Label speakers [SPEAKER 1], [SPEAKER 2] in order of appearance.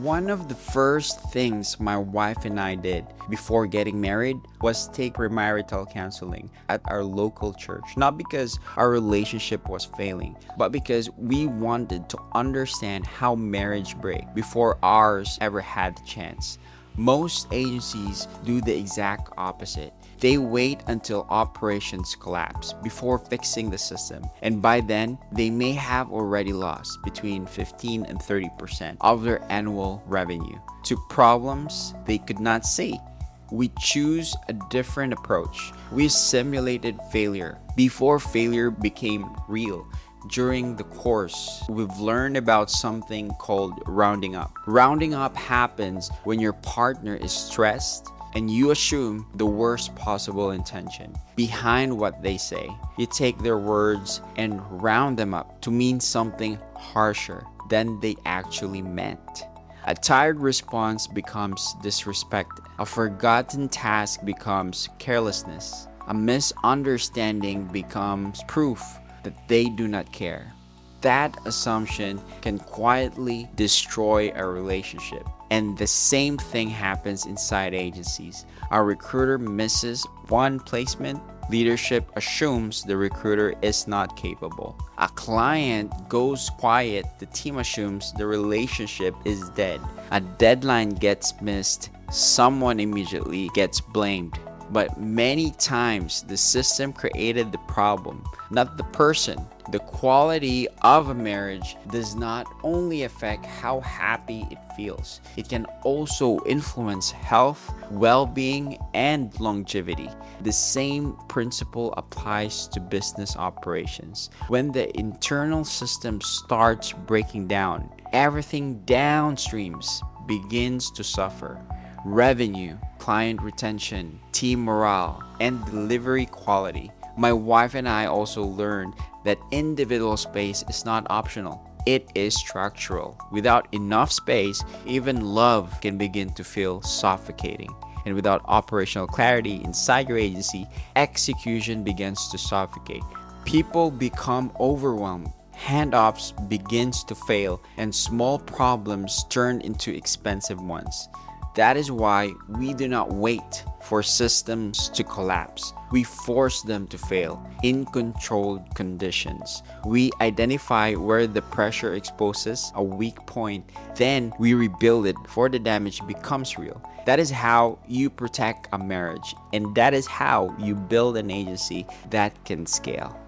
[SPEAKER 1] One of the first things my wife and I did before getting married was take premarital counseling at our local church. Not because our relationship was failing, but because we wanted to understand how marriage break before ours ever had the chance. Most agencies do the exact opposite. They wait until operations collapse before fixing the system, and by then, they may have already lost between 15 and 30% of their annual revenue to problems they could not see. We choose a different approach. We simulated failure before failure became real. During the course, we've learned about something called rounding up. Rounding up happens when your partner is stressed and you assume the worst possible intention behind what they say. You take their words and round them up to mean something harsher than they actually meant. A tired response becomes disrespect. A forgotten task becomes carelessness. A misunderstanding becomes proof that they do not care. That assumption can quietly destroy a relationship. And the same thing happens inside agencies. A recruiter misses one placement, leadership assumes the recruiter is not capable. A client goes quiet, the team assumes the relationship is dead. A deadline gets missed, someone immediately gets blamed. But many times, the system created the problem, not the person. The quality of a marriage does not only affect how happy it feels, it can also influence health, well-being, and longevity. The same principle applies to business operations. When the internal system starts breaking down, everything downstreams begins to suffer. Revenue, client retention, team morale, and delivery quality. My wife and I also learned that individual space is not optional. It is structural. Without enough space, even love can begin to feel suffocating. And without operational clarity inside your agency, execution begins to suffocate. People become overwhelmed. Handoffs begins to fail, and small problems turn into expensive ones. That is why we do not wait for systems to collapse. We force them to fail in controlled conditions. We identify where the pressure exposes a weak point, then we rebuild it before the damage becomes real. That is how you protect a marriage, and that is how you build an agency that can scale.